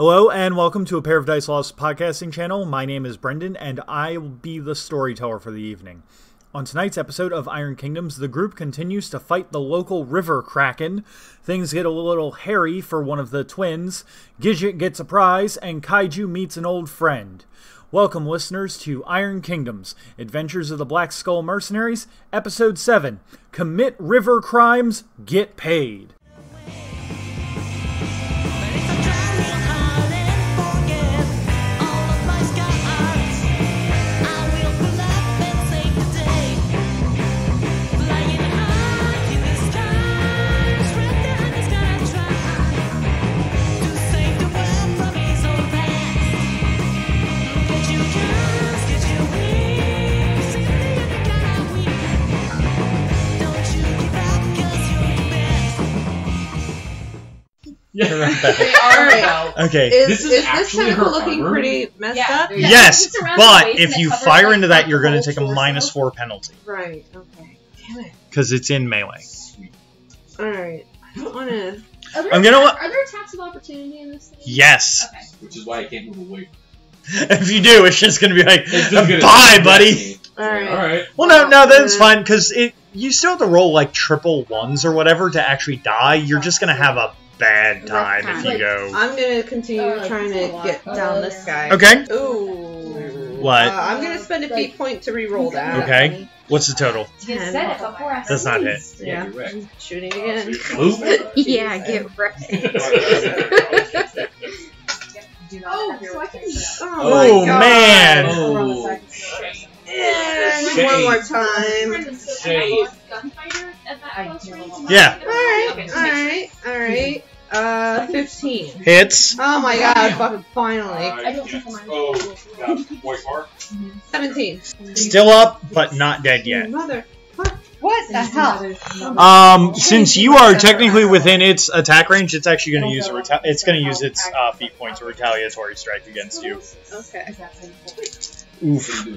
Hello and welcome to A Pair of Dice Lost podcasting channel. My name is Brendan and I will be the storyteller for the evening. On tonight's episode of Iron Kingdoms, the group continues to fight the local river kraken. Things get a little hairy for one of the twins. Gidget gets a prize and Kaiju meets an old friend. Welcome listeners to Iron Kingdoms, Adventures of the Black Skull Mercenaries, Episode 7, Commit River Crimes, Get Paid. Okay. Is this tentacle looking pretty messed up? Yes, but if you fire into that, you're going to take a -4 penalty. Right, okay. Damn it. Because it's in melee. Alright. I don't want to... Are there attacks of opportunity in this thing? Yes. Okay. Which is why I can't move away. If you do, it's just going to be like, bye, buddy. Alright. Well, no, that's fine, because you still have to roll like triple ones or whatever to actually die. You're just going to have a bad time if you go. I'm gonna continue trying to get down this guy. Okay. Ooh. What? I'm gonna spend a feat point to re-roll that. Okay. What's the total? 10. Does not hit. Yeah. Shooting again. Yeah, get wrecked. Oh man. Oh. And one more time. Yeah. Alright. 15. Hits. Oh my god, fucking finally. 17. Still up, but not dead yet. Mother. What the hell? Since you are technically within its attack range, it's actually going to use its feat points or retaliatory strike against you. Okay. Oof.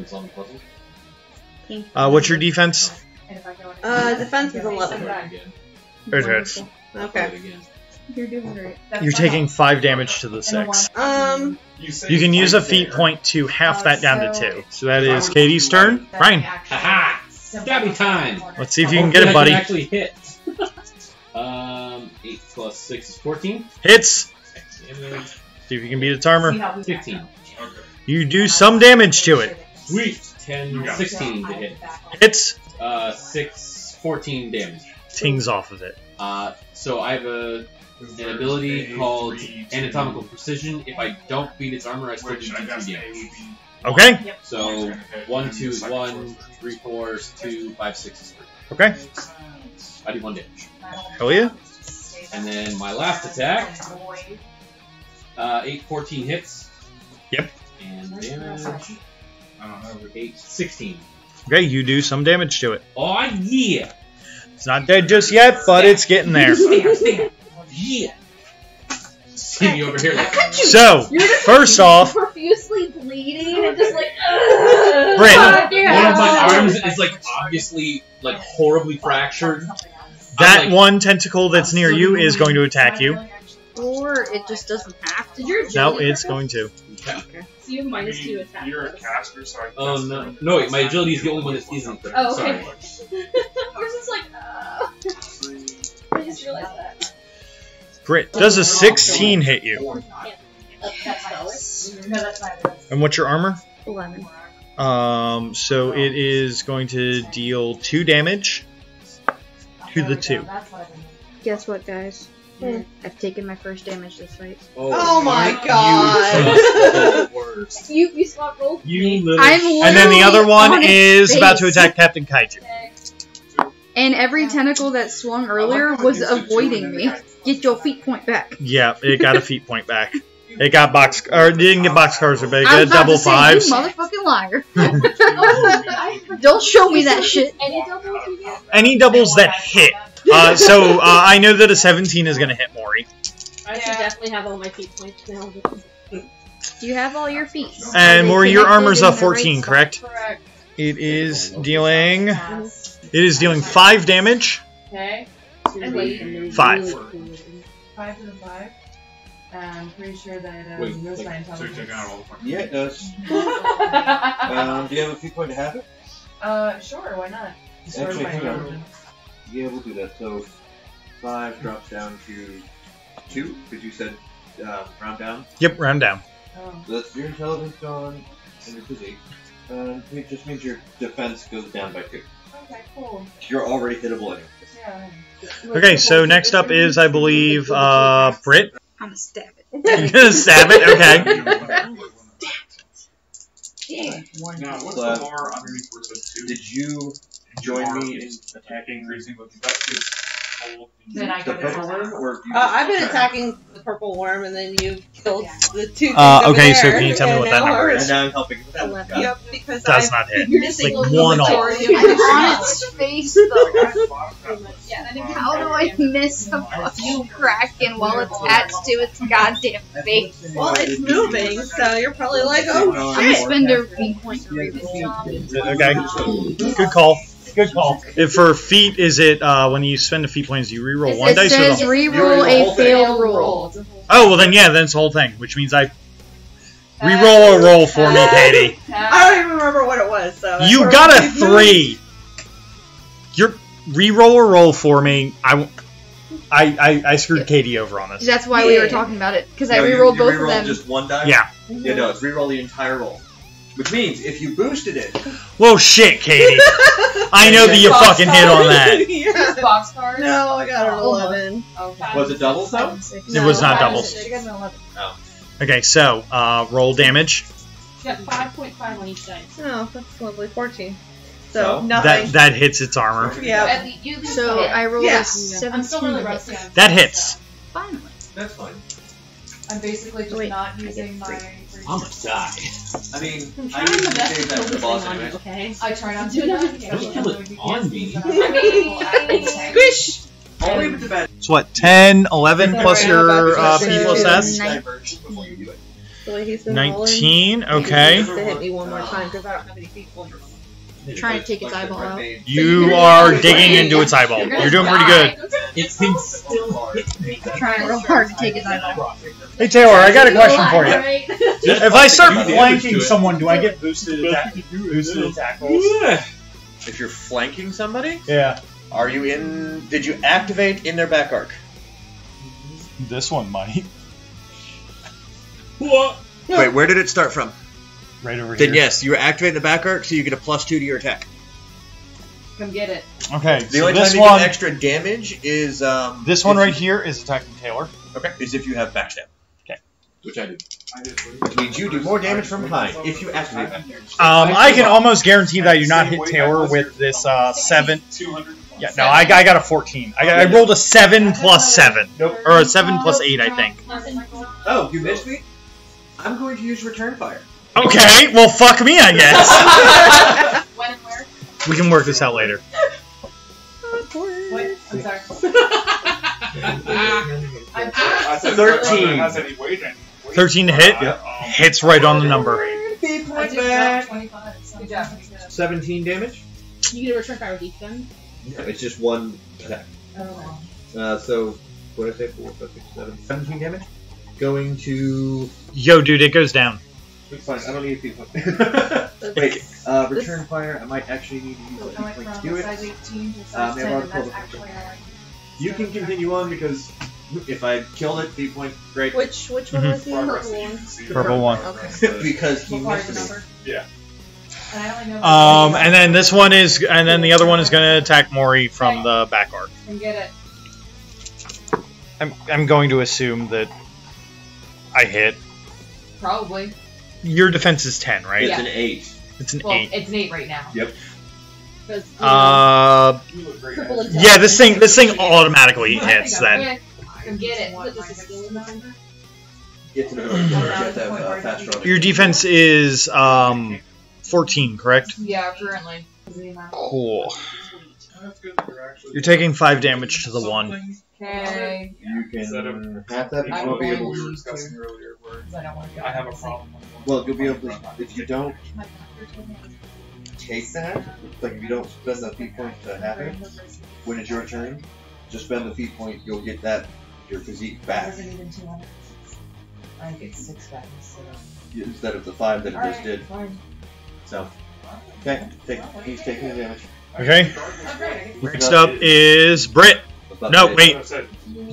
What's your defense? Defense is 11. It hits. Okay. You're doing great. You're taking 5 damage to the 6. You can use a feat point to half that down to 2. So that is Katie's turn. Brian. Haha! Stabby time! Let's see if you can get it, buddy. I can actually hit. 8 plus 6 is 14. Hits. See if you can beat its armor. 15. You do some damage to it. Sweet! 10, 16 to hit. Hits. 14 damage. Tings off of it. So I have an ability called Anatomical Precision. If I don't beat its armor, I still do 2 damage. Okay. So 1, 2 is 1, 3, 4 is 2, 5, 6 is 3. Okay. I do 1 damage. Hell yeah. And then my last attack, 8, 14 hits. Yep. And damage, 8, 16. Okay, you do some damage to it. Oh yeah! It's not dead just yet, but it's getting there. Yeah! See me over here like... So, first off... profusely bleeding and just like... Bryn. One of my arms is like obviously like horribly fractured. That one tentacle that's near you is going to attack you. Or it just doesn't have to. No, it's going to. So you have -2 attack. You're a caster, so I guess. Oh no. No, wait, my agility is the only one that isn't there. Oh, okay. Sorry. I was just like, I just realized that. Grit, does a 16 hit you? And what's your armor? 11. So it is going to deal 2 damage to the 2. Guess what, guys? I've taken my first damage this fight. Oh my god! You swap roll? And then the other one is about to attack Captain Kaiju. And every tentacle that swung earlier was avoiding me. Get your feet point back. Yeah, it got a feat point back. It got it didn't get boxcars, but it got double 5s. You motherfucking liar. Don't show me that shit. Any doubles you get? Any doubles that hit. I know that a 17 is going to hit Maury. I should definitely have all my feet points now. Do you have all your feet? And Maury, your armor's a 14, correct? Correct. It is dealing 5 damage. Okay. 5. 5 and a 5. I'm pretty sure that Wait, knows my so you're intelligence. taking out all the points. Yeah, it does. Do you have a feat point to have it? Sure, why not? Actually, my hang on. intelligence. Yeah, we'll do that. So 5 drops down to 2, because you said round down. Yep, round down. Oh. So that's your intelligence gone and your physique. It just means your defense goes down by 2. Okay, cool. You're already hittable anyway. Yeah. Okay, so next up is, I believe, Britt. I'm gonna stab it. You're gonna stab it? Okay. Damn. Now, what's So, the bar underneath where it says 2? Did you join me in attacking increasing, but that is whole. Then I the go to purple worm, or you I've been just- attacking the purple worm, and then you killed the 2 things okay, over there, so can you tell me and what that now number we're- is? And now I'm helping with that. 11. Yep, because Does I've not hit. You're It's like 1 off. I'm on its face though. Yeah, How do I miss the fucking kraken while attached to its goddamn face? Well, it's moving, so you're probably like, oh I'm gonna shit. spend a beat point to read it. Okay. Good call. Good call. If for feat, is it when you spend a feat points, you reroll one It dice or says the reroll a failed roll. Oh, well then, yeah, then it's the whole thing, which means I reroll a roll for me, Katie. I don't even remember what it was, so. that's You what got I'm a 3. You're reroll a roll for me. I screwed Katie over on this. That's why we were talking about it, because I No, rerolled you both reroll of them. just one die? Yeah. Yeah, no, it's reroll the entire roll. Which means, if you boosted it... Whoa, shit, Katie. I know that you fucking hit on that. Yeah. Box card? No, I got an 11. Okay. Was it doubles, though? It was not doubles. She got an 11. Okay, so roll damage. She got 5.5 on each dice. Oh, that's lovely. 14. So? So, nothing. That hits its armor. Yeah. So I rolled Yeah. a 17. I'm still really rusty. That hits. Finally. That's fine. I'm basically just Wait, not I using get my. I'm gonna die. I mean, I'm I trying usually my best save to that kill for the this boss thing on you, anyway. okay? I try not to do that. Don't kill it on me. Squish! I'll leave it to bed. So what, 10, 11 plus Sorry, your I'm about P to plus say S? Diverge before you do it. The way he's been 19, rolling, he okay. needs to hit me one more time because I don't have any feet points. Trying to take its eyeball out. You are digging into its eyeball. You're doing pretty good. It can still hit me. Trying real hard to take its eyeball. Hey Taylor, I got a question for you. Alright. If I start Do damage flanking to it. someone, do I get boosted attack rolls? If you're flanking somebody, Yeah. are you in... Did you activate in their back arc? This one might. What? Wait, where did it start from? Right over here. Then yes, you activate the back arc, so you get a +2 to your attack. Come get it. Okay, The so only this time you one, get extra damage is this one right here is attacking Taylor. Okay, is if you have backstab. Okay. Which I do. Which means you do more damage from behind if you activate that. I can almost guarantee that I do not hit Taylor with this 7. 200. Yeah, no, I got a 14. I rolled a 7 plus 7. Or a 7 plus 8, I think. Oh, you missed me? I'm going to use return fire. Okay, well, fuck me, I guess. When and where? We can work this out later. What? I'm sorry. I said 13. Has any weight in it. 13 to hit? Hits right on the number. Feet I point did back. 25. So good job. 17 damage. You get a return fire with each gun? It's just one attack. Oh. So, what did I say? 4, 5, 6, 7. 17 damage. Going to... Yo, dude, it goes down. It's fine, I don't need a feet point. Wait, return fire, I might actually need to use a So feet I went point from to do it. size 18 to I've size 10, already and pulled that's it. actually how I You can continue on because if I killed it, feet point, great. Which one was the Progress purple that you one? can see. Purple one. Okay. Because he What part missed of the me. number? Yeah. And I only know And then this one is, and then the other one is going to attack Maury from the back arc. Come get it. I'm going to assume that I hit. Probably. Your defense is 10, right? Yeah. It's an 8. It's an Well, 8. it's an 8 right now. Yep. You look great. Triple attack. Yeah, this thing automatically hits then. Okay. Come get it. Put this skill in the Get to the middle of the damage, you have to have fast draw. Your defense is 14, correct? Yeah, currently. Cool. That's good that you're actually. You're taking 5 damage to the 1. Okay. You can half that, but I you won't be will able we were to. discussing earlier where Because I don't want to I have a problem with Well, you'll be able to. If you don't take that, like if you don't spend the feat point to have it, when it's your turn, just spend the feat point, you'll get that, your physique back. I get 6 back Instead of the 5 that it just did. Fine. So, okay, he's taking the damage. Okay. Okay. Next up is Britt. No, wait. That's it.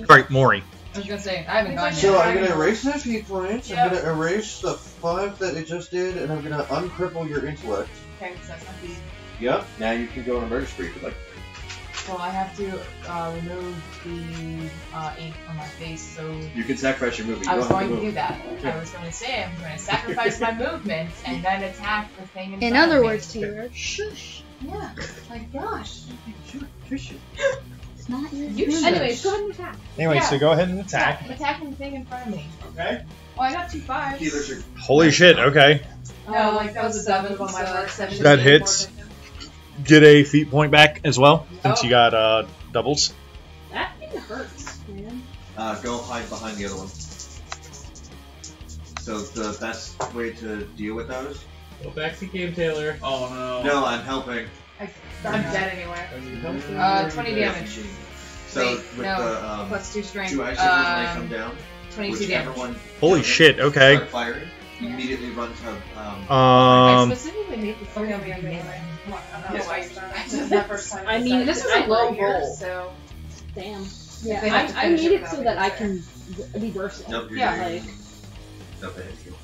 Sorry, Maury. I was gonna say, I haven't gone yet. So I'm gonna erase those heat points, Yep. I'm gonna erase the 5 that it just did, and I'm gonna uncripple your intellect. Okay, so that's not easy. Yep, now you can go on a murder spree if you like. So I have to remove the ink from my face, so You can sacrifice your movie. I was You don't have going to do move. that. I was going to say I'm going to sacrifice my movement and then attack the thing in In front other of me. words, Taylor, shush. Yeah, my gosh. It's not your You should. Anyways, go ahead and attack. Anyway, Yeah. so go ahead and attack. Yeah, attacking the thing in front of me. Okay. Oh, I got 2 5s. Healers are Holy shit, okay. No, like that was a 7 on my part. That hits. Get a feat point back as well, since you got doubles. That thing hurts, man. go hide behind the other one. So the best way to deal with those? Go back to game, Taylor. Oh no. No, I'm helping. I'm dead anyway. 20 damage. So Wait, with no. the Plus 2 strength. 2 icicles when they come down, 22 whichever damage. one Holy shit, okay. start firing, immediately run to I specifically made the thing of your melee. I mean, this is a low roll. so damn. They have Yeah, to I finish made it it so without that I being can be versatile. Nope, you're Yeah, doing like nope, it hits you.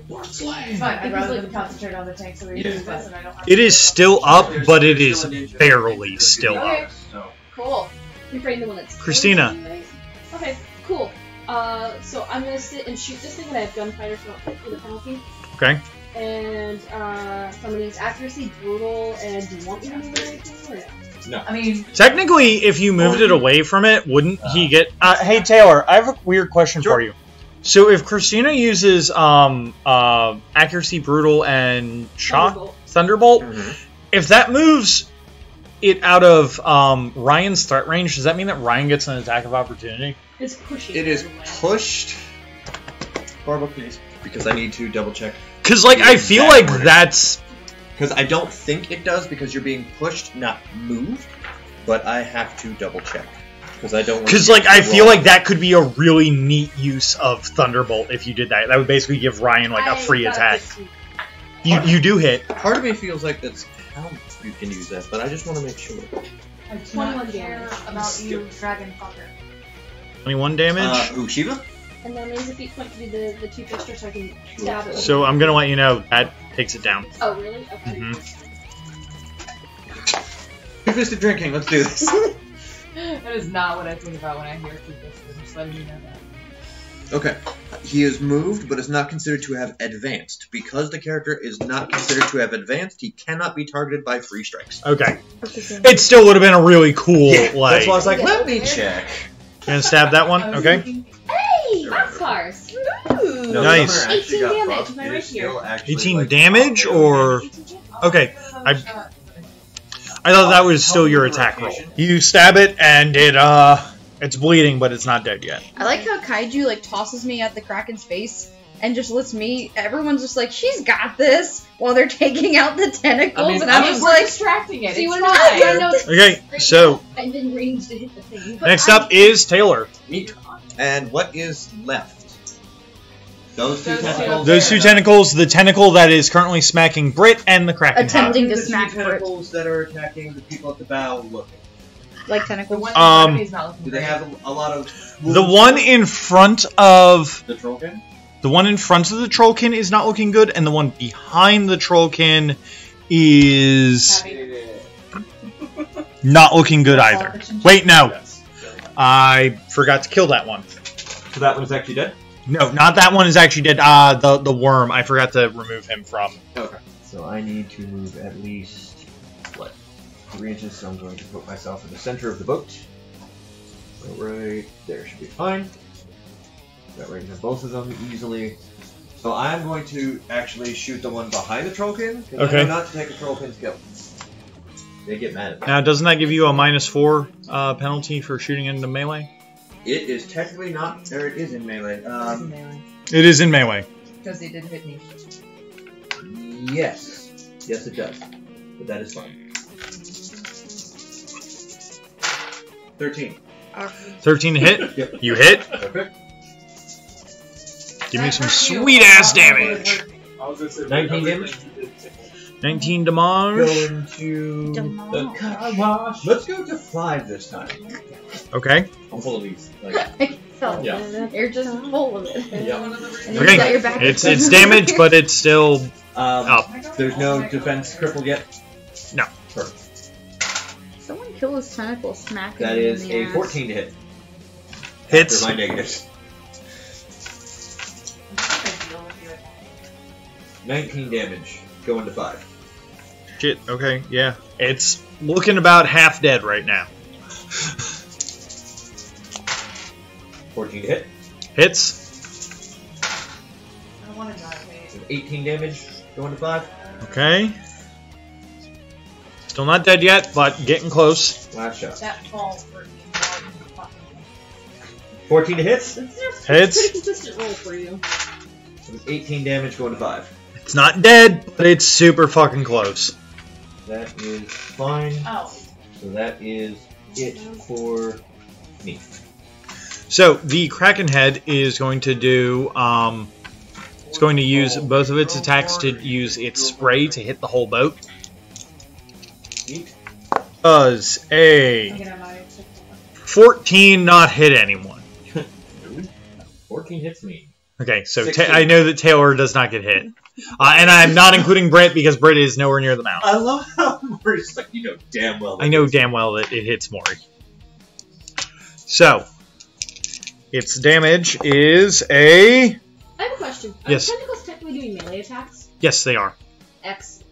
It's fine. I'd rather them concentrate on the tank so we Yeah. use this and I don't have It to- is still up, There's- but it there's is still a ninja. barely still Okay. up. So Cool. you're fighting the one that's Christina. Okay, cool. So I'm gonna sit and shoot this thing, and I have gunfire for the penalty. Okay. And some of these accuracy, brutal, and do you want me to move it or anything? Or no? I mean, Technically, if you moved it away from it, wouldn't he get... hey, Taylor, I have a weird question for you. So if Christina uses accuracy, brutal, and shock, Thunderbolt, if that moves it out of Ryan's threat range, does that mean that Ryan gets an attack of opportunity? It's pushing. it is everywhere. pushed. Barbara, please, because I need to double check. Because, like, I feel Exact like wording. that's... Because I don't think it does because you're being pushed, not moved. But I have to double check because I don't. Because, like, I feel like that could be a really neat use of Thunderbolt if you did that. That would basically give Ryan, like, a free attack. You do hit. Part of me feels like that's how you can use that, but I just want to make sure. I do 21 not care damage. about you, dragon fucker. 21 damage. Ooh, Shiva? And then raise a feet point to be the 2 gestures so I can stab it. So I'm going to let you know that takes it down. Oh, really? Okay. Two-fisted drinking, let's do this. That is not what I think about when I hear people, so I'm just letting you know that. Okay. He is moved, but is not considered to have advanced. Because the character is not considered to have advanced, he cannot be targeted by free strikes. Okay. It still would have been a really cool, like... That's why I was like, Yeah. let me check. You're going to stab that one? Okay. Hey! Boxcars! Ooh! No, Nice. some are actually 18 got damage, buffed. am I It right is still here? actually, 18 like, damage, or... Okay. I thought that was still your attack roll. You stab it, and it's bleeding, but it's not dead yet. I like how Kaiju, like, tosses me at the Kraken's face and just lets me... Everyone's just like, she's got this! While they're taking out the tentacles, I mean, and I'm just like... distracting it. See It's what fine. I know it's Okay, so and then range to hit the thing. But next I- up is Taylor. Neat. And what is left? Those two Those two. tentacles. Those two tentacles, the tentacle that is currently smacking Brit, and the Kraken. Attempting to The two smack Brit. tentacles that are attacking the people at the bow looking. Like The tentacles. one in front of me is not looking Do they great. have a lot of... The one in front of... The Trollkin? The one in front of the Trollkin is not looking good, and the one behind the Trollkin is not looking good either. Wait, no. I forgot to kill that one. So that one's actually dead? No, not that one is actually dead. The worm. I forgot to remove him from. Okay. So I need to move at least, what, 3 inches, so I'm going to put myself in the center of the boat. So right there should be fine. That way I can have both of them easily. So I'm going to actually shoot the one behind the Trollkin, because I Okay. know not to take a Trollkin's kill. They get mad at me. Now, doesn't that give you a -4 penalty for shooting into melee? It is technically not, or it is in melee. It is in melee. Because they did hit me. Yes. Yes, it does. But that is fine. 13. 13 to hit. Yep. You hit. Perfect. Give me some sweet ass damage. I was gonna say 19 damage? 19 damage. Going to the car wash. Let's go to 5 this time. Okay. I'm full of these. Like, Yeah. You're just full of it. yeah. And you've got your back Okay. It's against- damage, but it's still up. There's no defense crippled yet? No. Perfect. Someone kill his tentacle, smack him That in is the a ass. 14 to hit. Hits. After my negatives. 19 damage. Going to 5. Shit. Okay. Yeah. It's looking about half dead right now. 14 to hit. Hits. I don't want to die, wait. 18 damage. Going to 5. Okay. Still not dead yet, but getting close. Last shot. That falls for me. 14 to hit. It's just Hits. a pretty consistent roll for you. It was 18 damage. Going to 5. It's not dead, but it's super fucking close. That is fine. Oh. So that is it for me. So the Kraken head is going to do. It's going to use both of its attacks to use its spray to hit the whole boat. Neat. Does I'm a gonna have my 14 not hit anyone? 14 hits me. Okay, so 16. I know that Taylor does not get hit. And I'm not including Britt because Britt is nowhere near the mouth. I love how we're just like, you know damn well. I know damn well that it hits Maury. So, its damage is a... I have a question. Yes. Are tentacles technically doing melee attacks? Yes, they are. Excellent.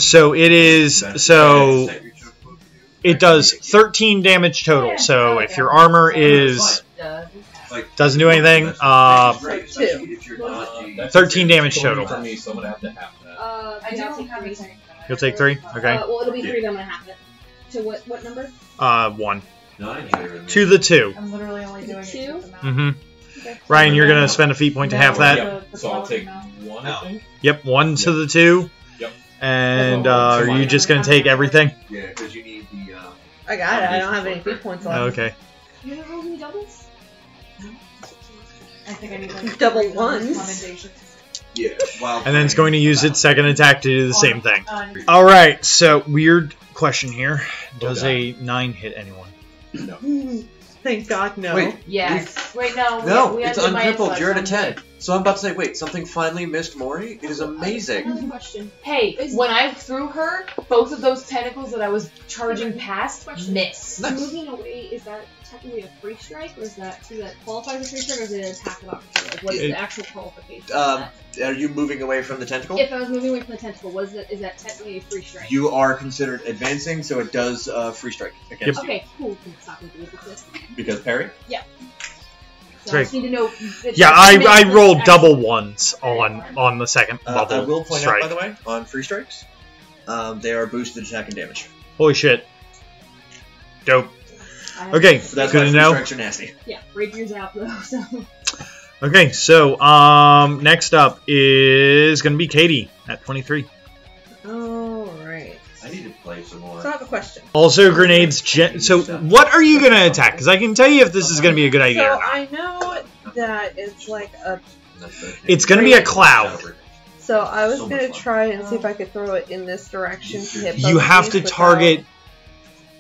So it is... So it does 13 damage total. So if your armor is... doesn't do anything, 13 damage total. For me, so I'm gonna have to have that. I don't have anything. You'll take 3? Okay. Well, it'll be 3, but I'm gonna have it. To what number? 1. 9 here. To the 2. I'm literally only doing Two? it with the mouth. Mm-hmm. Okay. Ryan, you're going to spend a feat point to have that? Yep. So I'll take 1, I think. Yep, 1 to the 2. Yep. And are you just going to take everything? Yeah, because you need the. I got it. I don't have any feat points left. Okay. You gonna roll me doubles? I think I need like Double ones. commendations. Yeah. And then it's going to use its second attack to do the same thing. Uh, Alright, so weird question here. Does a 9 hit anyone? Thank God, no. Wait, Yes. Wait, no. no, we it's undid my uncrippled. intellect You're at a on 10. So I'm about to say, wait, something finally missed Maury? It is Another amazing. question. Hey, when I threw her, both of those tentacles that I was charging past missed. Nice. Moving away, is that technically a free strike, or is that qualify as a free strike, or is it an attack of opportunity? Like, what is the actual qualification? of that? Are you moving away from the tentacle? If I was moving away from the tentacle, is that technically a free strike? You are considered advancing, so it does free strike against you. Okay, cool. Can stop me with this. Because parry? So I just need to know. Yeah, I rolled double 1s on the second I bubble will point strike. out, by the way, on free strikes, they are boosted attack and damage. Holy shit. Dope. Okay, So that's good why to free know. strikes are nasty. Yeah, rapier's out though. So Okay, so next up is going to be Katie at 23. Alright. I need to play some more. So I have a question. Also grenades. So what are you going to attack? Because I can tell you if this is going to be a good idea So or not. I know that it's like a. It's going to be a cloud. So I was So gonna much fun. try and see if I could throw it in this direction to hit. You both have of to these without- target.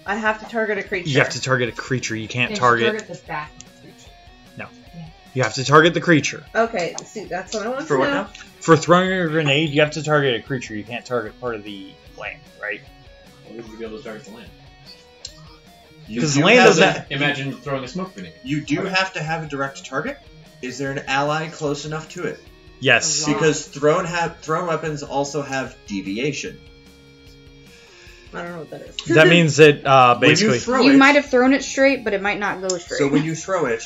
I have to target a creature. You have to target a creature. You can't Just target. the back. You have to target the creature. Okay, see, that's what I want For to what know. now? For throwing a grenade, you have to target a creature. You can't target part of the land, right? Would you be able to target the land? You Because do land have does a- that. Imagine throwing a smoke grenade. You do have to have a direct target. Is there an ally close enough to it? Yes. Because thrown weapons also have deviation. I don't know what that is. That means that When basically. you throw you it, might have thrown it straight, but it might not go straight. so when you throw it,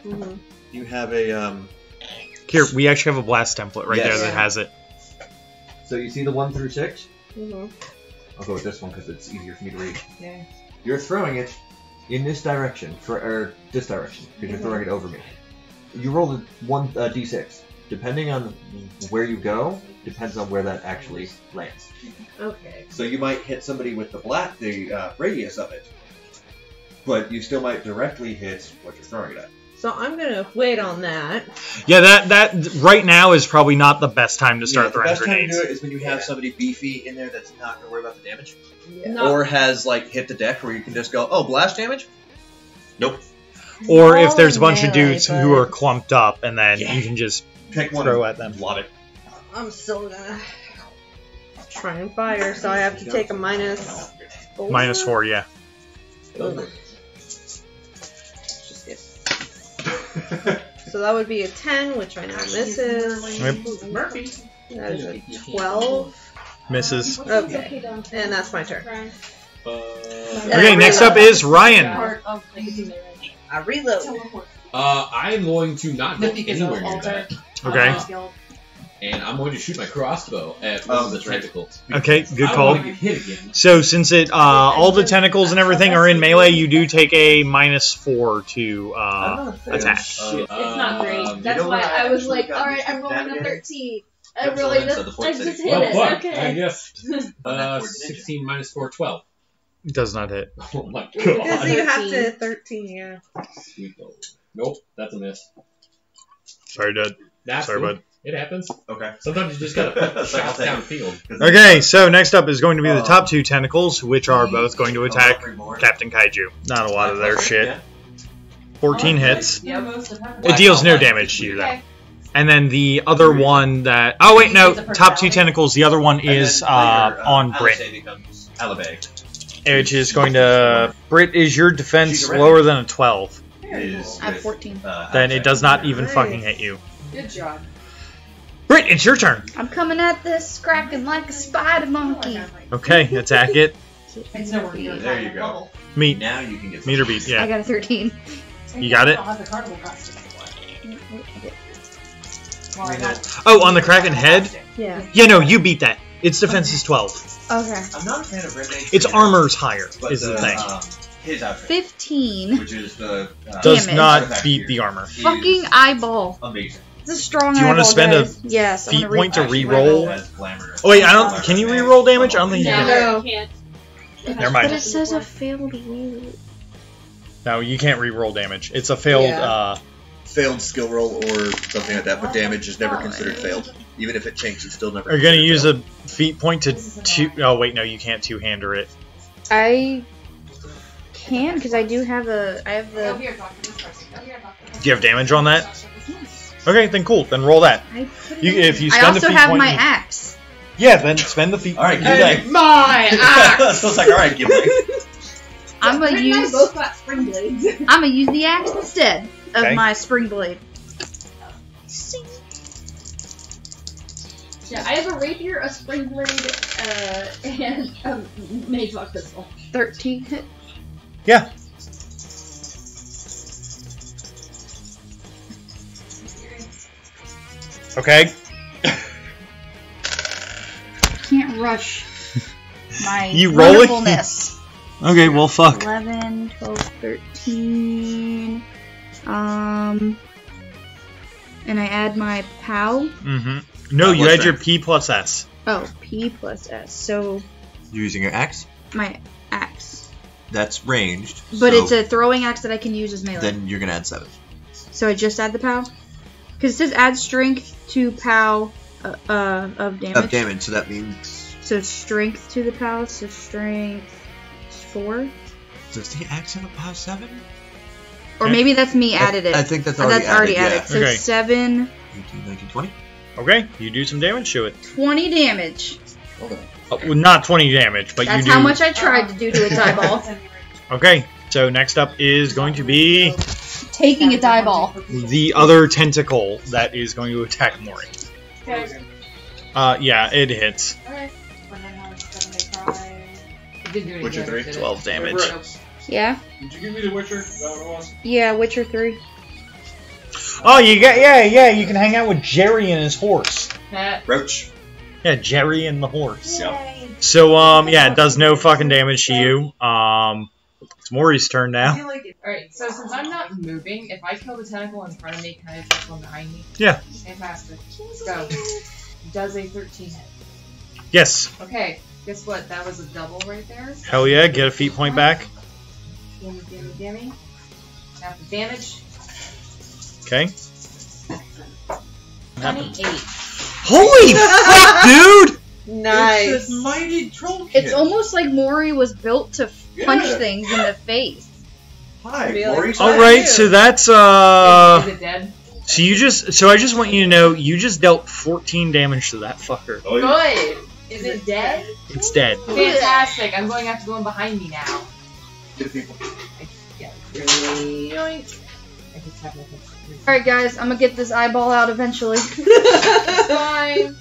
Mhm. you have a Here, we actually have a blast template right Yes. there that has it. So you see the 1 through 6? Mhm. I'll go with this one because it's easier for me to read. Yeah. You're throwing it in this direction, or this direction, because you're throwing it over me. You roll the 1 d6. Depending on where you go, depends on where that actually lands. Okay. So you might hit somebody with the radius of it, but you still might directly hit what you're throwing it at. So I'm gonna wait on that. Yeah, that right now is probably not the best time to start the throwing best time to grenades. do it is when you have somebody beefy in there that's not going to worry about the damage. No. Or has, like, hit the deck where you can just go, oh, blast damage? Nope. Or if there's a All bunch of melee, dudes but- who are clumped up, and then Yeah. you can just Pick one throw and at them. Love it. I'm still gonna try and fire, so I have to take a minus 4. -4, yeah. Ugh. Just get- So that would be a 10, which I know misses. Yep. That is a 12. Misses. Okay, and that's my turn. Okay, next up is Ryan. Part of the I reload. I'm going to not go Because anywhere of near altar. that. Okay. And I'm going to shoot my crossbow at one of the tentacles. Okay, good I don't call. want to get hit again. So since it all the tentacles and everything are in melee, you do take a -4 to attack. Shit. It's not great. You That's know why what? I was like, Actually got alright, I'm rolling that a 13. I That's really the lens of the I point just setting. hit Well, it. fuck, Okay. I guess. That 16 -4, 12. It does not hit. Oh my god. Because you have to 13, yeah. Sweet though. Nope, that's a miss. Sorry, Dad. That's Sorry, cool. bud. It happens. Okay. Sometimes you just gotta shot downfield. Okay, so next up is going to be the top two tentacles, which are both going to attack Reborn. Captain Kaiju. Not a lot of their shit. Yeah. 14 hits. Yeah, most of them. It deals no damage to you, though. And then the other one that... Oh, wait, no. Top two tentacles. The other one is on Brit, becomes Alabay. which is going to... Brit, is your defense lower than a 12? Is I have with, 14. Then it does not even fucking hit you. Good job. Brit, it's your turn. I'm coming at this Kraken like a spider monkey. Okay, attack it. It's nowhere near There that you go. level. Meet. Now you can get Meet or beat, I yeah. got a 13. You got it? I'll have the carnival costume. Well, I don't- Oh, on the Kraken head? Yeah. Yeah, no, you beat that. Its defense is 12. Okay. I'm not a fan of Red Mage. Its armor's higher, but is the thing. His outfit, 15. which is the Does Damage. not beat the armor. He is Fucking eyeball. amazing. It's a strong Do you wanna eyeball, spend a guys. Yes, I'm feat gonna point to Actually, re-roll? Red Mage has glamour. Oh wait, I don't. Can you re-roll damage? I don't think you can. No. Can't. Never But it mind. says a failed roll. No, you can't re-roll damage. It's a failed. Yeah. Failed skill roll or something like that, but damage is never considered failed. Even if it changes, it's still never. Are you gonna considered use a feat point to two? Oh wait, no, you can't two-hander it. I can because I do have a. I have Go the. here, talk to this person. Go here, talk to this Do you have damage on that? person. Okay, then cool. Then roll that. I put it You, in. if you I spend a also feat have point, my you- axe. yeah, then spend the feat. All right, point. do that. My axe! So it's like, all right, Ghibli. I'm gonna Brent and I use. both got spring blades. I'm gonna use the axe instead of Okay. my spring blade. Yeah, I have a rapier, a spring blade, and a mage lock pistol. 13 hit. Yeah. Okay. Can't rush my You roll it? wonderfulness. Okay. Well, fuck. 11, 12, 13. And I add my POW. Mm-hmm. No, you What's add your that? P plus S. Oh, P plus S. So You're using your axe. my axe. That's ranged. But so it's a throwing axe that I can use as melee. Then you're gonna add 7. So I just add the POW? Because it says add strength to POW of damage. Of damage. So that means. So strength to the POW, so strength 4? Does the axe have a power 7? Or Okay. maying that's me added it. I think that's Oh, already that's already added, added. So Okay. 7, 18, 19, 20. Okay, you do some damage to it. 20 damage. Well, not 20 damage, but That's you do. how much I tried to do to its eyeball. Okay, so next up is going to be Taking its eyeball. the other tentacle that is going to attack Mori. Okay. Yeah, it hits. Alright. When I have 7 they cry. It didn't do any Witcher damage, 3? did it? 12 damage. Yeah? Did you give me the Witcher? Is that what it was? Yeah, Witcher 3. Oh, you got yeah. You can hang out with Jerry and his horse. That. Roach. Yeah, Jerry and the horse. Yep. So yeah, it does no fucking damage to you. It's Mori's turn now. Alright, so since I'm not moving, if I kill the tentacle in front of me, can I attack one behind me? Yeah. Fantastic. Go. Does a 13 hit. Yes. Okay, guess what? That was a double right there. Hell yeah. Get a feat point back. Gimme. Now the damage. Okay. 28. Holy fuck, dude! Nice. It's this mighty troll kid. It's almost like Mori was built to punch things in the face. Hi, Really? Maury. Alright, so that's, Is it dead? so I just want you to know, you just dealt 14 damage to that fucker. Oh, yeah. Good. Is it dead? It's dead. Fantastic. I'm going to have to go in behind me now. Good people. Yeah. Yoink. I just have nothing. Alright, guys, I'm gonna get this eyeball out eventually. Fine. I'm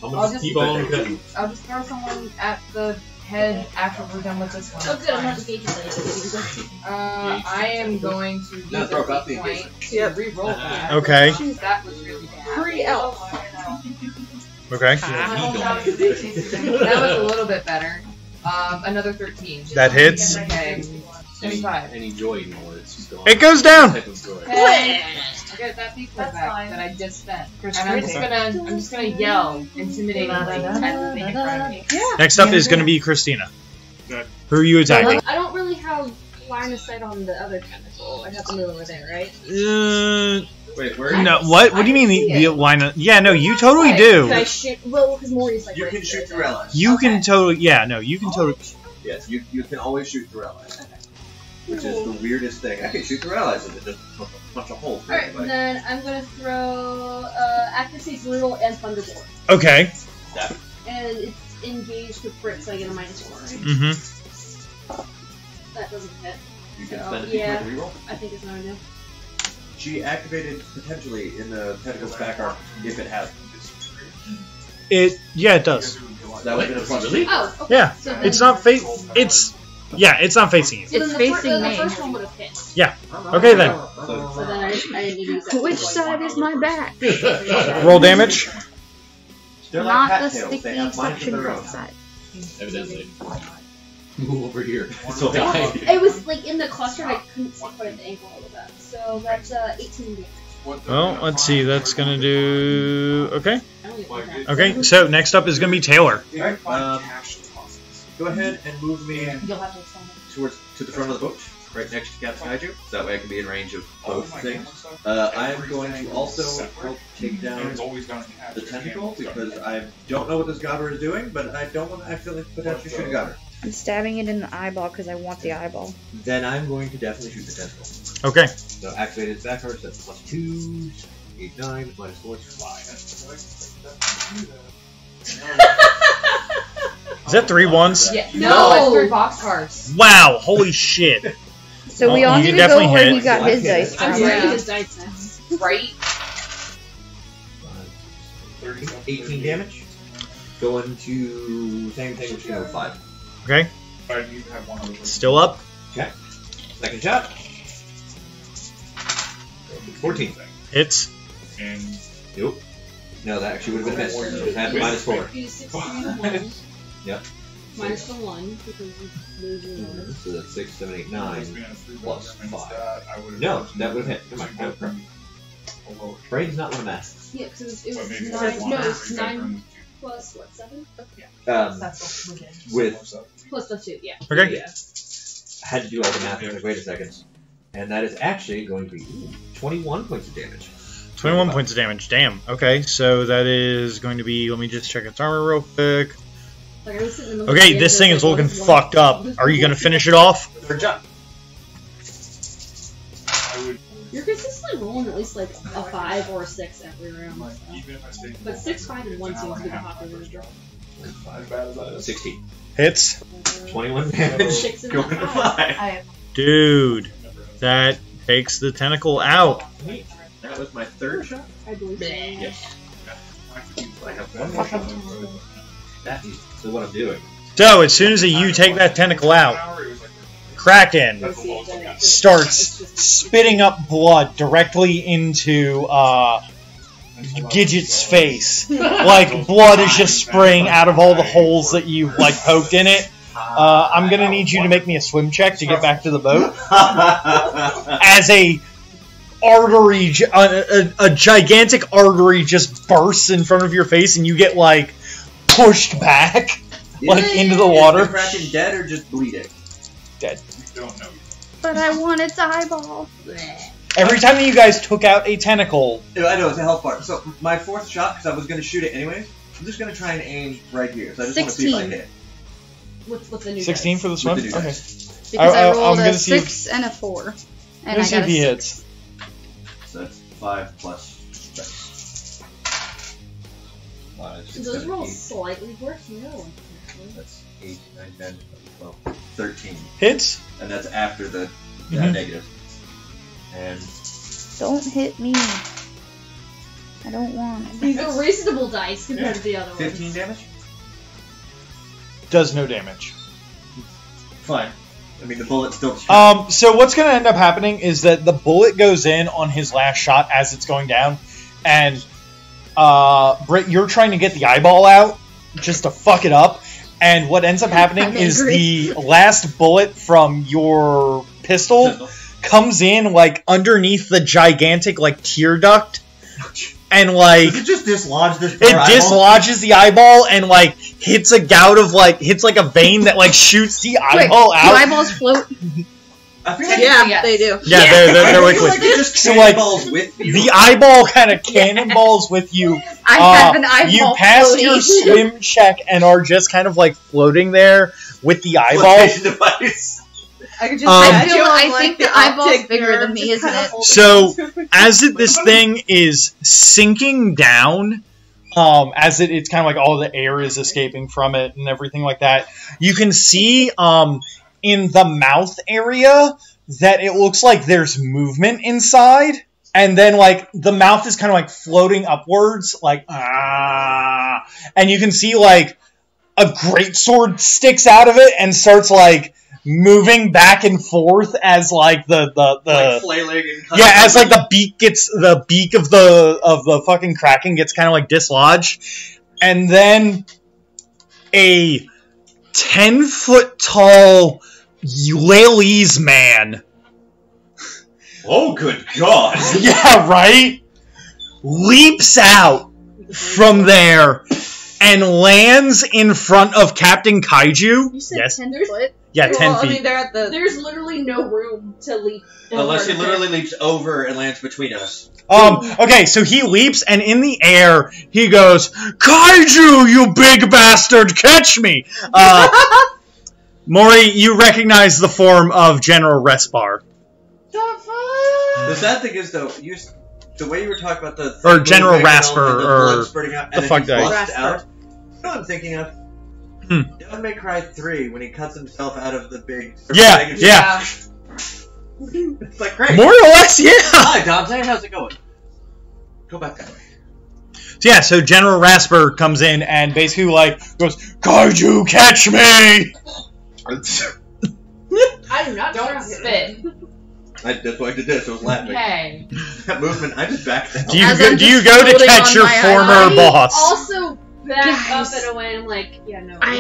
I'll gonna just- keep on cutting. I'll just throw someone at the head after we're done with this one. Oh, good, I'm not engaging later. I am going to use No, throw a about the point engagement. to Yep. re-roll that. Okay. That was really bad. Hurry elf. Okay. That was a little bit better. Another 13. That hits. Okay. 75. Any joy anymore. It's just gone. It goes down! Type of joy. Hey, I got that piece That's back fine. that I just spent. And I'm just gonna yell intimidatingly at the thing in front of me. Next up is gonna be Christina. Who are you attacking? I don't really have line of sight on the other tentacle. I have to move over there, right? Wait, where are you? No, what? What do you mean the line of... Yeah, no, you totally do. Can I shoot? Well, because Mori's like You right can there, shoot so- through allies. You can totally... Yeah, no, you can totally... Yes, you can always shoot through allies. Which is the weirdest thing. I can shoot through allies and it just punch a hole through Alright, everybody. then I'm gonna throw accuracy, brutal, and thunderbolt. Okay. And it's engaged with crit, so I get a -4. Right? Mm-hmm. That doesn't hit. You can Oh, spend a yeah. point to reroll. I think it's what I do. She activated potentially in the tentacle's back arm if it has. Yeah, it does. That would have been a plus Really? Oh, okay. Yeah, So then, it's not Yeah, it's not facing you. so then It's the facing the me. first one would have hit. Okay, then. So then I didn't use that. Which side is my back? Roll damage. They're Not like the cattails. They sticky have minds of suction their grip own. side. Evidently. Move over here. So they Die. It was like in the cluster, and I couldn't see quite at the angle of that. So that's 18 damage. Well, let's see. That's gonna do... Okay. I only get one back. Okay, so next up is gonna be Taylor. Alright, go ahead and move me You'll have to explain it. to the front of the boat, right next to Captain Kaiju. So that way I can be in range of both things. I am going to also help take down the tentacle because I don't know what this gobber is doing, but I don't want to accidentally potentially shoot a gobber. I'm stabbing it in the eyeball because I want the eyeball. Then I'm going to definitely shoot the tentacle. Okay. So activated back arrow, so that's +2, 8, 9, -4, 5. Is that 3 ones? Yeah. No! No, it's 3 boxcars. Wow, holy shit. So we Oh, all you need can to go definitely where hit. he got his dice I'm from. ready Yeah. his dice now. Right? 18 damage. Going to same thing, which is 5. Okay. Still up. Okay. Second shot. 14. Hits. Nope. No, that actually would have been a miss. So it had -4. Do 16 and 1. Yep. Minus the 1, because you lose your bonus. So that's 6, 7, 8, 9 plus 5. No, that would have hit. Come on, go for it. Brain's not what I'm asking. Yeah, because it was But maybe 9, no, one it's or 9 plus, what, 7? That's what we did. With Plus the 2, yeah. Okay. yeah, I had to do all the math. I was like, wait a second, and that is actually going to be 21 points of damage. 21 points of damage. Damn. Okay, so that is going to be... Let me just check its armor real quick. Like, I was sitting in the Okay, this thing is looking fucked up. Are you gonna finish it off? Third shot. You're consistently rolling at least like a 5 or a 6 every round. So. But 6, 5, and 1 seems to be the popular draw. 16. Hits. 21 damage. 6 and Going to 5. 5. Dude. That takes the tentacle out. That was my third shot. I believe so. Yes. I have one more shot. So what I'm doing. So, as soon as you take that tentacle out, Kraken starts spitting up blood directly into Gidget's face. Like, blood is just spraying out of all the holes that you've, like, poked in it. I'm gonna need you to make me a swim check to get back to the boat. As a artery, a gigantic artery just bursts in front of your face and you get, like, pushed back, like, into the water. Is the Kraken dead or just bleeding? Dead. But I want its eyeball. Every time that you guys took out a tentacle... I know, it's a health bar. So, my 4th shot, because I was going to shoot it anyways, I'm just going to try and aim right here. So I just want to see if I hit. What's the new 16 dice? for this one? With the new Okay. dice. Because I rolled I'm a gonna see 6 and a 4. I'm And gonna I see got if a he 6. hits. So that's 5 plus dice. Those rolls slightly worse? No. That's 8, 9, 10, 12, 13. Hits? And that's after the Mhm. negative. And Don't hit me. I don't want. These are reasonable dice compared to the other ones. 15 damage? Does no damage. Fine. I mean, the bullet's still... So what's going to end up happening is that the bullet goes in on his last shot as it's going down, and Britt, you're trying to get the eyeball out just to fuck it up, and what ends up happening is the last bullet from your pistol comes in, like, underneath the gigantic, like, tear duct, and, like... Does it just dislodge this It dislodges the eyeball and, like, hits a gout of, like, hits, like, a vein that, like, shoots the eyeball out. Do eyeballs float? I feel like Yeah, they do. Yeah, they're I feel liquid. like it just So, like, cannonballs with you. the eyeball kind of cannonballs with you. I have an eyeball You pass floating. your swim check and are just kind of, like, floating there with the eyeball. Flotation device. I could just I think the eyeball's bigger than me, isn't it? So, as this thing is sinking down, as it's kind of like all the air is escaping from it and everything like that, you can see in the mouth area that it looks like there's movement inside, and then like the mouth is kind of like floating upwards, like and you can see like a greatsword sticks out of it and starts like moving back and forth as like the Like flailing and as like the beak of the fucking kraken gets kind of like dislodged, and then a 10-foot tall Lalese man. Oh, good God. Yeah, right? Leaps out from there and lands in front of Captain Kaiju. You said Yes. 10 foot? Yeah, 10 well, feet. I mean, they're at the... There's literally no room to leap. Unless he over literally leaps over and lands between us. Okay, so he leaps, and in the air, he goes, Kaiju, you big bastard, catch me! Mori, you recognize the form of General Respar. The sad thing is, though, the way you were talking about the... Or General moving and Rasper, the or blood spurting out, the and then fuck he guy. busts out. You know what I'm thinking of? Devil May Cry 3, when he cuts himself out of the big... Yeah. It's like, great. More or less, yeah. Hi, Dante, how's it going? Go back that way. So yeah, so General Rasper comes in and basically like goes, Kaiju, catch me! I do not Don't spit. That's why I did this, I was laughing. Okay. That movement, I just backed out. Do you As go, I'm do you just go to floating catch on your my former island. boss? Also back Guys. up and away. I'm like, yeah, no. I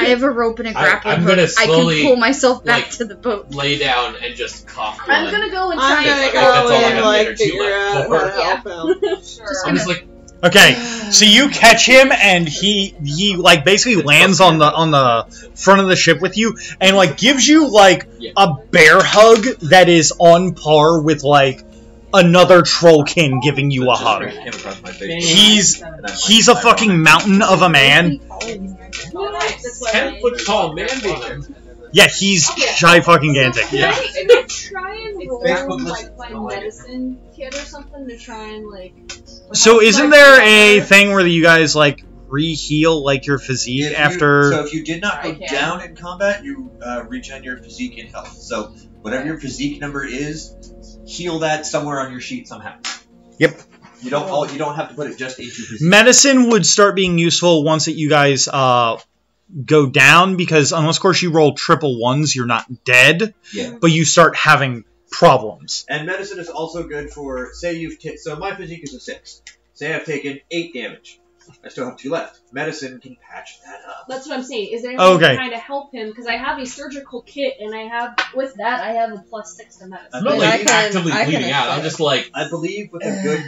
have a rope and a grappling I'm hook. gonna I slowly, can pull myself back like, to the boat. Lay down and just cough blood. I'm gonna go and I'm try gonna and That's all go I and, have like, energy figure left out for. how to help him. Sure. I'm just like, Okay, so you catch him, and he like basically lands on the front of the ship with you, and like gives you like a bear hug that is on par with like another trollkin giving you a hug. Came across my face. He's a fucking mountain of a man. Oh, nice. That's what 10-foot tall man being. Yeah, he's gigantic. Can Yeah. I try and roll Facebook like my medicine kit or something to try and like? So isn't there a thing where you guys like re-heal like your physique after? So if you did not go I can. down in combat, you regen your physique and health. So whatever your physique number is, heal that somewhere on your sheet somehow. Yep. You don't have to put it just into physique. Medicine would start being useful once that you guys go down, because unless of course you roll triple ones, you're not dead. Yeah. But you start having problems. And medicine is also good for, say you've so my physique is a 6. Say I've taken 8 damage. I still have 2 left. Medicine can patch that up. That's what I'm saying. Is there anything Okay. to kind of help him? Because I have a surgical kit, and I have with that I have a +6 to medicine. I'm not I like can- actively I can bleeding out. I'm accept. just like, I believe with a good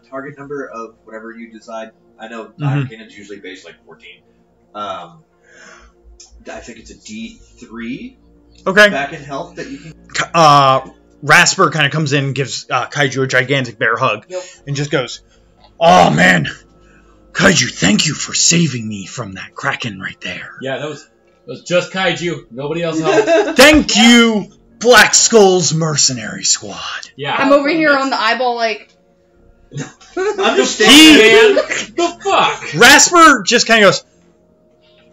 target number of whatever you decide. I know Mhm. Iron Cannon's usually based like 14. I think it's a D3 Okay. back in health that you can. Rasper kind of comes in and gives Kaiju a gigantic bear hug. Yep. And just goes, "Oh, man. Kaiju, thank you for saving me from that Kraken right there. Yeah, that was just Kaiju. Nobody else helped. Thank you, Black Skull's mercenary squad." Yeah. I'm over here on the eyeball like, I'm just standing Man, the fuck? Rasper just kind of goes,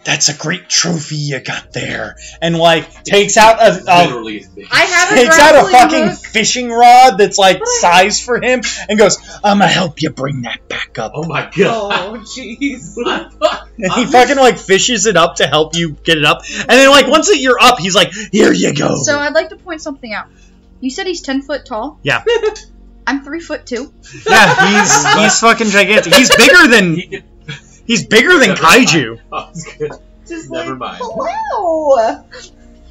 "That's a great trophy you got there." And, like, takes out Literally his big. I have a takes out a grappling fucking hook. fishing rod that's, like, sized for him and goes, "I'm gonna help you bring that back up." Oh my god. Oh, jeez. And he fucking, like, fishes it up to help you get it up. And then, like, once you're up, he's like, "Here you go." So I'd like to point something out. You said he's 10 foot tall? Yeah. I'm 3'2". Yeah, he's fucking gigantic. He's bigger than Kaiju. Oh, it's good. Just Never mind. Wow.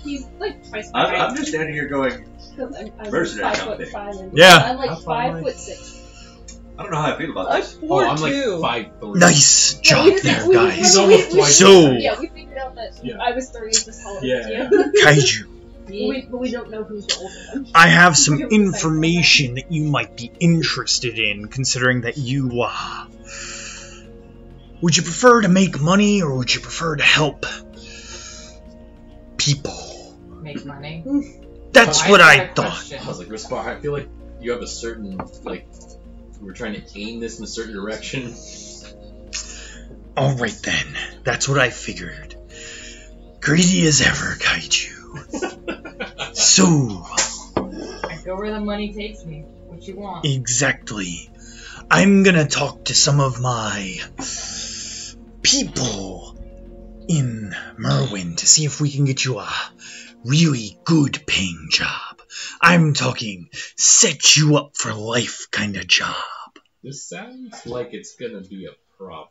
He's like twice my I'm height. just standing here going, Because I'm Mercenary 5'5" and Yeah. I'm like How far am I? 5'6". I don't know how I feel about I'm this. Oh, 4'2". I'm like 5'3". Nice job there, guys. He's almost twice So- Yeah, we figured out that Yeah. I was 3 as tall as Yeah. you. Kaiju, But we don't know who's the older one. I have some information that you might be interested in, considering that you, would you prefer to make money, or would you prefer to help people? Make money. That's Oh, what have I a thought. question. I was like, Rispar, I feel like you have a certain, like, we're trying to aim this in a certain direction. Alright then, that's what I figured. Greedy as ever, Kaiju. So, I go where the money takes me. What you want? exactly. I'm gonna talk to some of my people in Merwin to see if we can get you a really good paying job. I'm talking set you up for life kind of job. This sounds like it's gonna be a problem.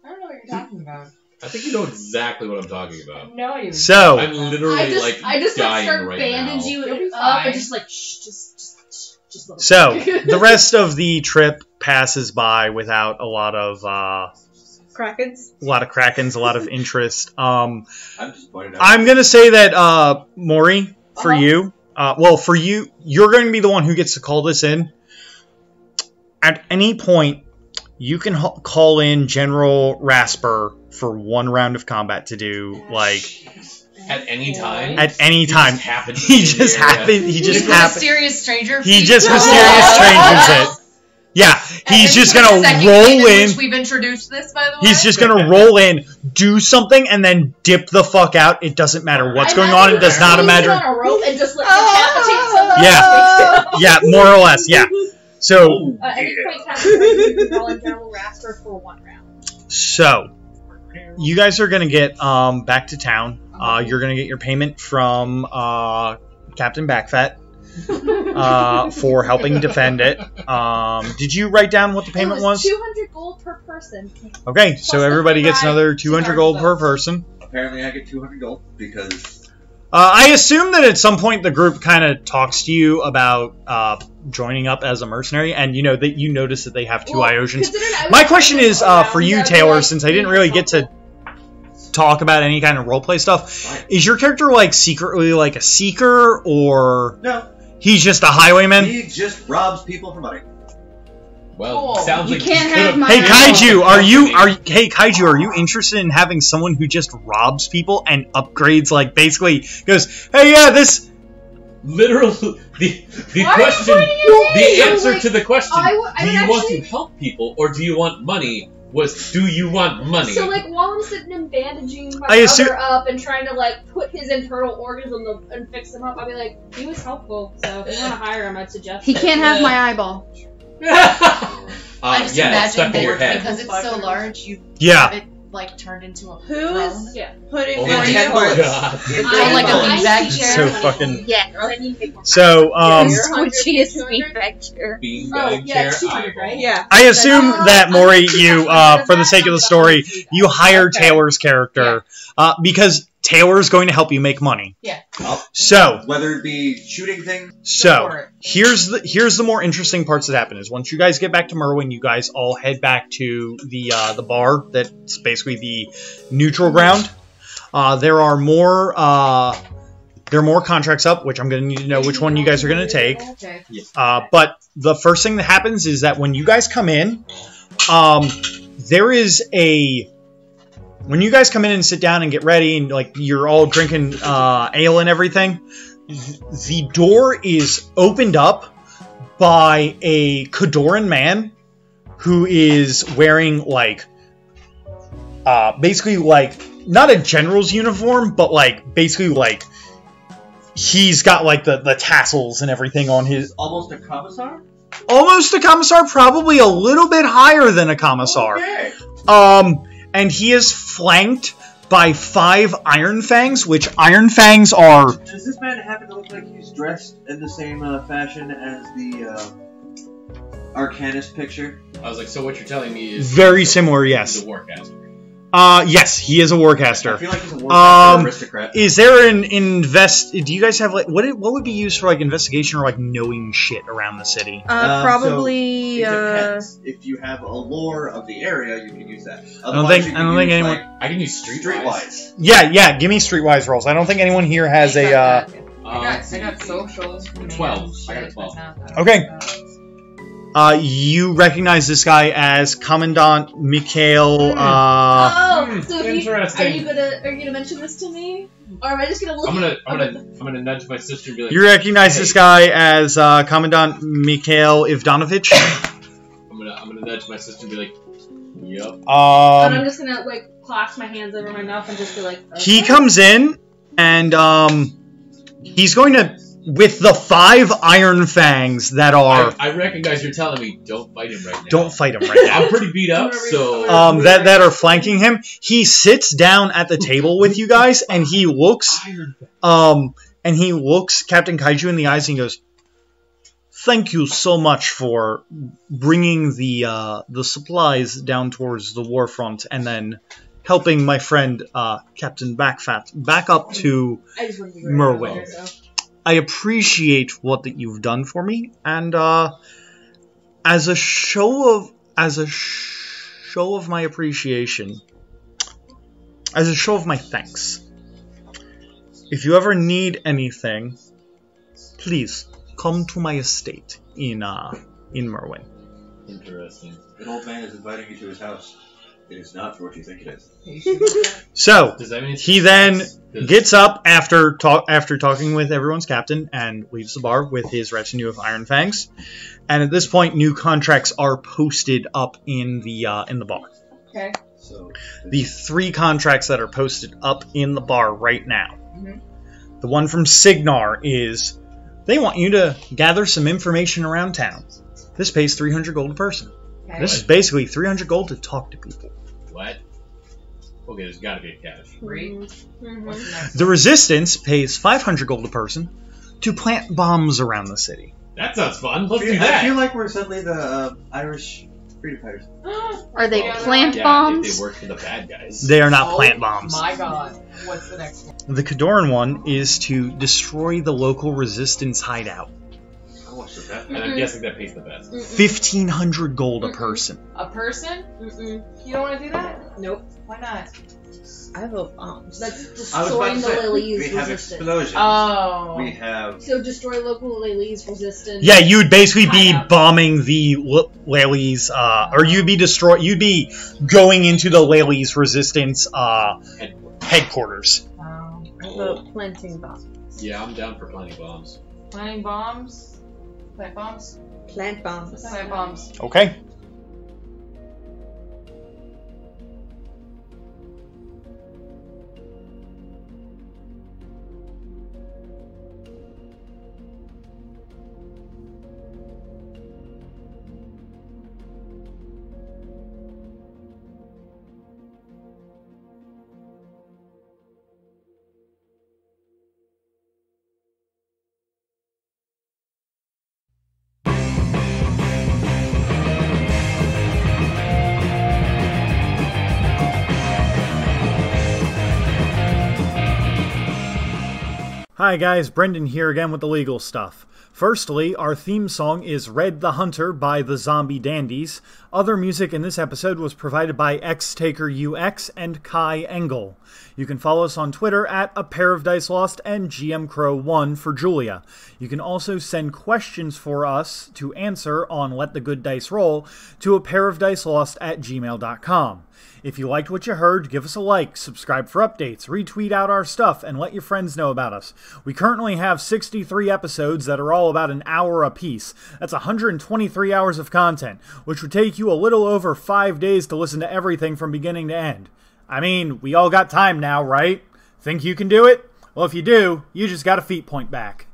I don't know what you're talking about. I think you know exactly what I'm talking I about. have no idea. So, I'm literally I just dying start right bandage now. you You'll be up fine. and just like shh, just let so the rest of the trip passes by without a lot of Krakens? Krakens, a lot of interest. I'm disappointed. I'm gonna say that Maury, for you, for you, you're going to be the one who gets to call this in. At any point, you can call in General Rasper for one round of combat to do, like, At any time? at any time. He just Mysterious stranger. He just mysterious strangers it. Yeah, he's just gonna roll in. Which we've introduced this, by the way. He's just gonna roll in, do something, and then dip the fuck out. It doesn't matter what's going on. It does not matter. on a rope and just like decapitate someone. Yeah, yeah, more or less. Yeah. So, At any point in time, you can call in General Rasper for 1 round. so you guys are gonna get back to town. You're gonna get your payment from Captain Backfat for helping defend it. Did you write down what the payment It was was? 200 gold per person. Okay, so Plus everybody the gets ride, another 200 gold per 200 person. Apparently I get 200 gold because I assume that at some point the group kind of talks to you about joining up as a mercenary, and you know that you notice that they have 2 Iotians. My question is for you, Taylor, since I didn't really get to talk about any kind of roleplay stuff. Is your character like secretly like a seeker, or no, he's just a highwayman? he just robs people for money. Well, Cool. sounds You like can't you could've- have my Hey Kaiju, are you Company. Kaiju, are you interested in having someone who just robs people and upgrades, like basically goes, hey, yeah, this Literal the Why are you question, pointing at me? the answer Like, to the question, I would do you want actually- to help people or do you want money? Was do you want money? So like while I'm sitting and bandaging my I assume- brother up and trying to like put his internal organs and fix him up, I'd be like, he was helpful. So if you want to hire him, I'd suggest. He it. can't have my eyeball. I just yeah, it's stuck imagine in your that head. because it's so large, you Yeah. have it like turned into a Who throne. is Yeah. putting Oh my my cards? god. I like a beanbag chair. so fucking Yeah. I need to make more. so Squishiest beanbag chair. Oh Beanbag yeah, chair. 200, right? Yeah. I assume that Maury, you for the sake of the story, you hire Taylor's character because Taylor's going to help you make money. Yeah. So Whether it be shooting things, So for it. here's the more interesting parts that happen is once you guys get back to Merwin, you guys all head back to the bar that's basically the neutral ground. There are more there are more contracts up, which I'm going to need to know which one you guys are going to take. Okay. But the first thing that happens is that when you guys come in, there is a... When you guys come in and sit down and get ready, and like you're all drinking ale and everything, the door is opened up by a Kadoran man who is wearing like basically like not a general's uniform, but like basically like he's got like the tassels and everything on his. Almost a commissar? Almost a commissar, probably a little bit higher than a commissar. Okay. And he is flanked by 5 Iron Fangs, which Iron Fangs are... Does this man happen to look like he's dressed in the same fashion as the Arcanist picture? I was like, so what you're telling me is... Very similar, yes. He's a warcaster. Yes, he is a warcaster. I feel like he's a warcaster aristocrat. Is there an do you guys have, like, what would be used for, like, investigation or, like, knowing shit around the city? Probably, So it depends. If you have a lore of the area, you can use that. I don't think anyone... I can use streetwise. Yeah, give me streetwise rolls. I don't think anyone here has a, I got social. 12. I got a 12. Okay. You recognize this guy as Commandant Mikhail, So Interesting. are you gonna mention this to me, or am I just gonna look? I'm gonna nudge my sister and be like. You recognize this guy as Commandant Mikhail Ivdanovich? I'm gonna nudge my sister and be like, yep. And I'm just gonna like clasp my hands over my mouth and just be like. Okay. He comes in and he's going to. With the 5 Iron Fangs that are... I recognize you're telling me, don't fight him right now. Don't fight him right now. I'm pretty beat up, so... that are flanking him. He sits down at the table with you guys, and he looks... Captain Kaiju in the eyes, and he goes, "Thank you so much for bringing the supplies down towards the war front, and then helping my friend, Captain Backfat, back up to Merwin. I appreciate what that you've done for me, and as a show of my appreciation, as a show of my thanks, if you ever need anything, please come to my estate in Merwin." Interesting. An old man is inviting you to his house. It is not for what you think it is. So Does that mean he then gets up after talking with everyone's captain and leaves the bar with his retinue of Iron Fangs. And at this point, new contracts are posted up in the bar. Okay. So The 3 contracts that are posted up in the bar right now. The one from Signar is they want you to gather some information around town. This pays 300 gold a person. Okay. This is basically 300 gold to talk to people. What? Okay, there's gotta be a catch. Great. What's the next The Resistance pays 500 gold a person to plant bombs around the city. That sounds fun. Let's do I that. feel like we're suddenly the Irish freedom fighters. Are they Yeah, plant Yeah, bombs? if they work for the bad guys. They are not Oh plant bombs. My god. What's the next one? The Kadoran one is to destroy the local Resistance hideout. How much is that? And I'm guessing that pays the best. 1,500 gold a person. A person? Mm-mm. You don't want to do that? Nope. Why not? I have bombs. That's I was about destroying to the say, lilies we have resistance. explosions. Oh. We have... So destroy local lilies resistance. Yeah, you would basically be Hideout. bombing the Lely's, or you'd be going into the Lely's Resistance headquarters. Oh. I vote planting bombs. Yeah, I'm down for planting bombs. Planting bombs? Plant bombs? Plant bombs. Plant bombs. Okay. Hi guys, Brendan here again with the legal stuff. Firstly, our theme song is Red the Hunter by the Zombie Dandies. Other music in this episode was provided by XTakerUX and Kai Engel. You can follow us on Twitter at apairofdicelost and GMCrow1 for Julia. You can also send questions for us to answer on Let the Good Dice Roll to apairofdicelost@gmail.com. If you liked what you heard, give us a like, subscribe for updates, retweet out our stuff, and let your friends know about us. We currently have 63 episodes that are all about an hour apiece. That's 123 hours of content, which would take you a little over 5 days to listen to everything from beginning to end. I mean, we all got time now, right? Think you can do it? Well, if you do, you just got a feet point back.